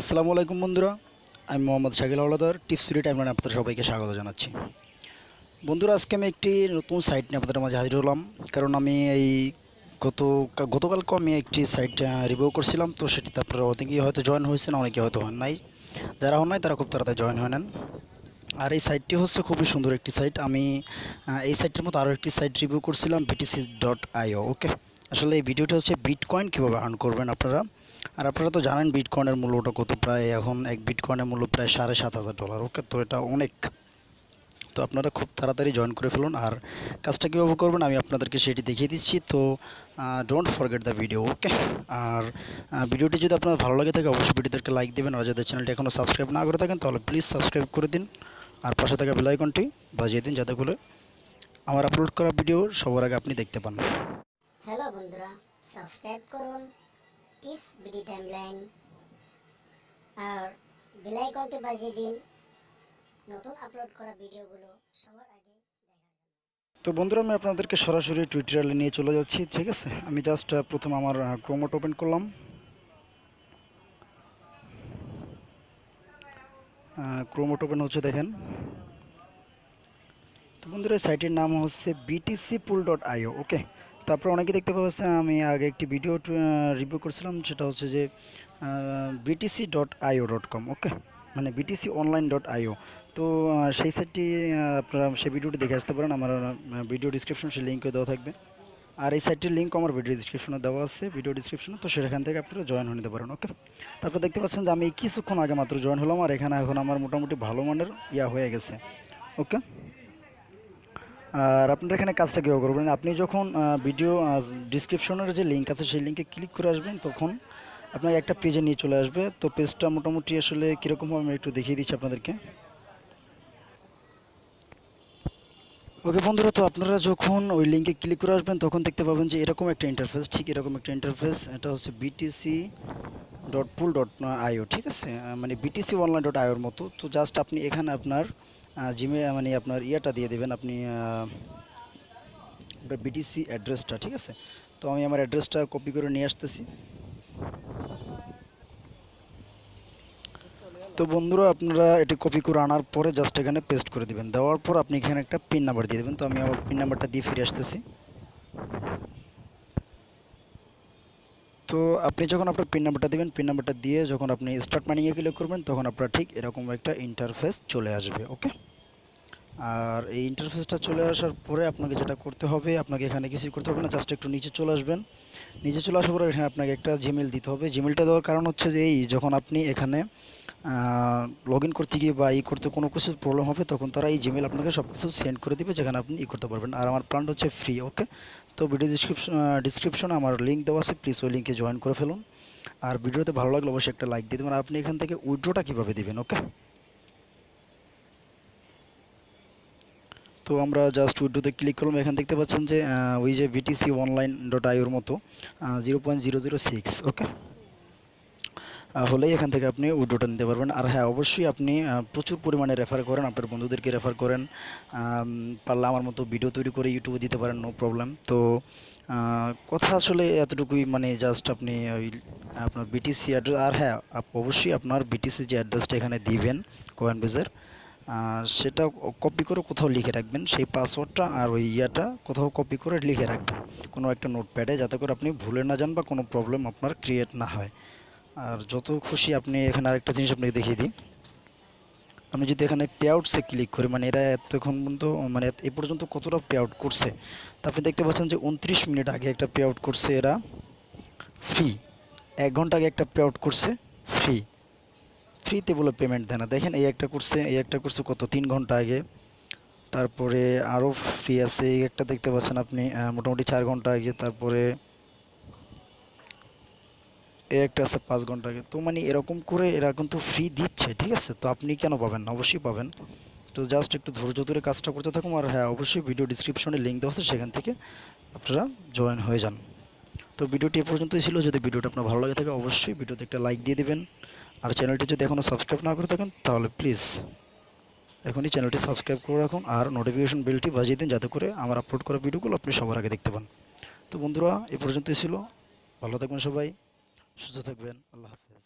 আসসালামু আলাইকুম বন্ধুরা, আমি শাকিল হাওলাদার টিপস ফ্রি টাইমলাইনে আপনাদের সবাইকে স্বাগত জানাচ্ছি। বন্ধুরা, আজকে আমি একটি নতুন সাইট নিয়ে আপনাদের মাঝে হাজির হলাম। কারণ আমি এই গতকালকে আমি একটি সাইট রিভিউ করছিলাম, তো সেটিতে আপনারা অনেকেই হয়তো জয়েন হয়েছেন, অনেকে হয়তো হন নাই। যারা হন নাই তারা খুব তাড়াতাড়ি জয়েন হয়ে নেন। আর এই সাইটটি হচ্ছে খুবই সুন্দর একটি সাইট। আমি এই সাইটের মতো আরও একটি সাইট রিভিউ করছিলাম, BTC.io। ওকে, আসলে এই ভিডিওটা হচ্ছে বিটকয়েন কীভাবে আর্ন করবেন আপনারা। আর আপনারা তো জানেন বিটকয়েনের মূল্যটা কত, প্রায় এখন এক বিটকয়েনের মূল্য প্রায় $7,500। ওকে, তো এটা অনেক। তো আপনারা খুব তাড়াতাড়ি জয়েন করে ফেলুন। আর কাজটা কীভাবে করবেন আমি আপনাদেরকে সেটি দেখিয়ে দিচ্ছি। তো ডোন্ট ফরগেট দ্য ভিডিও। ওকে, আর ভিডিওটি যদি আপনার ভালো লাগে থাকে অবশ্যই ভিডিওদেরকে লাইক দেবেন। আর যাদের চ্যানেলটি এখনও সাবস্ক্রাইব না করে থাকেন তাহলে প্লিজ সাবস্ক্রাইব করে দিন। আর পাশে থাকা বেল আইকনটি বাজিয়ে দিন, যাতে করে আমার আপলোড করা ভিডিও সবার আগে আপনি দেখতে পান। হ্যালো বন্ধুরা, সাবস্ক্রাইব করুন টিপস বিডি টাইমলাইন আর বেল আইকনটি বাজিয়ে দিন নতুন আপলোড করা ভিডিওগুলো সবার আগে দেখার জন্য। তো বন্ধুরা, আমি আপনাদেরকে সরাসরি টিউটোরিয়ালে নিয়ে চলে যাচ্ছি। ঠিক আছে, আমি জাস্ট প্রথম আমার ক্রোমোট ওপেন করলাম। ক্রোমোট ওপেন হচ্ছে, দেখেন। তো বন্ধুরা, এই সাইটের নাম হচ্ছে BTCpool.io। ওকে, তারপর অনেকে দেখতে পাচ্ছেন আমি আগে একটি ভিডিও রিভিউ করছিলাম, সেটা হচ্ছে যে BTC.io.com। ওকে, মানে BTConline.io। তো সেই সাইটটি আপনারা সেই ভিডিওটি দেখে আসতে পারেন। আমার ভিডিও ডিসক্রিপশন সেই লিঙ্কে দেওয়া থাকবে। আর এই সাইটটির লিঙ্ক আমার ভিডিও ডিসক্রিপশনে দেওয়া আছে, ভিডিও ডিসক্রিপশনে। তো সেখান থেকে আপনারা জয়েন হয়ে নিতে পারেন। ওকে, তারপর দেখতে পাচ্ছেন যে আমি কিছুক্ষণ আগে মাত্র জয়েন হলাম, আর এখানে এখন আমার মোটামুটি ভালো মানের হয়ে গেছে। ওকে, আর আপনারা এখানে কাজটা কীভাবে করবেন, আপনি যখন ভিডিও ডিসক্রিপশনের যে লিঙ্ক আছে সেই লিঙ্কে ক্লিক করে আসবেন, তখন আপনাকে একটা পেজে নিয়ে চলে আসবে। তো পেজটা মোটামুটি আসলে কীরকম হবে আমি একটু দেখিয়ে দিচ্ছি আপনাদেরকে। ওকে বন্ধুরা, তো আপনারা যখন ওই লিঙ্কে ক্লিক করে আসবেন তখন দেখতে পাবেন যে এরকম একটা ইন্টারফেস, ঠিক এরকম একটা ইন্টারফেস। এটা হচ্ছে BTC.pool.io। ঠিক আছে, মানে BTConline.ioর মতো। তো জাস্ট আপনি এখানে আপনার মানে আপনার ইয়েটা দিয়ে দেবেন, আপনি BTC অ্যাড্রেসটা। ঠিক আছে, তো আমি আমার অ্যাড্রেসটা কপি করে নিয়ে আসতেছি। তো বন্ধুরা, আপনারা এটি কপি করে আনার পরে জাস্ট এখানে পেস্ট করে দিবেন। দেওয়ার পর আপনি এখানে একটা পিন নাম্বার দিয়ে দেবেন। তো আমি আমার পিন নাম্বারটা দিয়ে ফিরে আসতেছি। তো আপনি যখন আপনার পিন নাম্বারটা দেবেন, পিন নাম্বারটা দিয়ে যখন আপনি স্টার্ট মাইনিংয়ে ক্লিক করবেন, তখন আপনার ঠিক এরকম একটা ইন্টারফেস চলে আসবে। ওকে, আর এই ইন্টারফেসটা চলে আসার পরে আপনাকে যেটা করতে হবে, আপনাকে এখানে কিছুই করতে হবে না, জাস্ট একটু নিচে চলে আসবেন। নিচে চলে আসার পরে এখানে আপনাকে একটা জিমেল দিতে হবে। জিমেলটা দেওয়ার কারণ হচ্ছে যে এই যখন আপনি এখানে লগ ইন করতে গিয়ে বা করতে কোনো কিছু প্রবলেম হবে, তখন তারা এই জিমেল আপনাকে সব কিছু সেন্ড করে দিবে, যেখানে আপনি করতে পারবেন। আর আমার প্ল্যানটা হচ্ছে ফ্রি। ওকে, তো ভিডিও ডিসক্রিপশনে আমার লিঙ্ক দেওয়া আছে, প্লিজ ওই লিঙ্কে জয়েন করে ফেলুন। আর ভিডিওতে ভালো লাগলে অবশ্যই একটা লাইক দিয়ে দেবেন। আর আপনি এখান থেকে উইথড্রটা কীভাবে দিবেন। ওকে, তো আমরা জাস্ট উইথড্রোতে ক্লিক করলাম। এখানে দেখতে পাচ্ছেন যে ওই যে BTConline.ioর মতো 0.006। ওকে, হলেই এখান থেকে আপনি উইথড্রটা নিতে পারবেন। আর হ্যাঁ, অবশ্যই আপনি প্রচুর পরিমাণে রেফার করেন, আপনার বন্ধুদেরকে রেফার করেন। পারলে আমার মতো ভিডিও তৈরি করে ইউটিউবে দিতে পারেন, নো প্রবলেম। তো কথা আসলে এতটুকুই, মানে জাস্ট আপনি ওই আপনার BTC অ্যাড্রেস, আর হ্যাঁ অবশ্যই আপনার BTC যে অ্যাড্রেসটা এখানে দিবেন কয়েনবেজের, সেটা কপি করে কোথাও লিখে রাখবেন, সেই পাসওয়ার্ডটা আর ওই কোথাও কপি করে লিখে রাখবেন কোনো একটা নোটপ্যাডে, যাতে করে আপনি ভুলে না যান বা কোনো প্রবলেম আপনার ক্রিয়েট না হয়। আর যত খুশি আপনি এখানে আরেকটা জিনিস আপনাকে দেখিয়ে দিই। আমি যদি এখানে পে আউটসে ক্লিক করি, মানে এরা এতক্ষণ পর্যন্ত মানে এ পর্যন্ত কতটা পে আউট করছে, তা আপনি দেখতে পাচ্ছেন যে 29 মিনিট আগে একটা পে আউট করছে এরা ফ্রি, 1 ঘন্টা আগে একটা পে আউট করছে ফ্রি। ফ্রিতে বলে পেমেন্ট দেয় না, দেখেন এই একটা করছে কত 3 ঘন্টা আগে। তারপরে আরও ফ্রি আছে, এই একটা দেখতে পাচ্ছেন আপনি মোটামুটি 4 ঘন্টা আগে। তারপরে এই একটা আছে 5 ঘন্টা আগে। তো মানে এরকম করে এরা কিন্তু ফ্রি দিচ্ছে। ঠিক আছে, তো আপনি কেন পাবেন না, অবশ্যই পাবেন। তো জাস্ট একটু ধৈর্য ধরে কাজটা করতে থাকুন। আর হ্যাঁ, অবশ্যই ভিডিও ডিসক্রিপশনে লিঙ্ক দেওয়া আছে, সেখান থেকে আপনারা জয়েন হয়ে যান। তো ভিডিওটি এ পর্যন্তই ছিল। যদি ভিডিওটা আপনার ভালো লাগে থাকে অবশ্যই ভিডিওতে একটা লাইক দিয়ে দিবেন। আর চ্যানেলটি যদি এখনও সাবস্ক্রাইব না করে থাকেন তাহলে প্লিজ এখনই চ্যানেলটি সাবস্ক্রাইব করে রাখুন আর নোটিফিকেশন বেলটি বাজিয়ে দিন, যাতে করে আমার আপলোড করা ভিডিওগুলো আপনি সবার আগে দেখতে পান। তো বন্ধুরা, এ পর্যন্তই ছিল। ভালো থাকবেন সবাই, সুস্থ থাকবেন। আল্লাহ হাফেজ।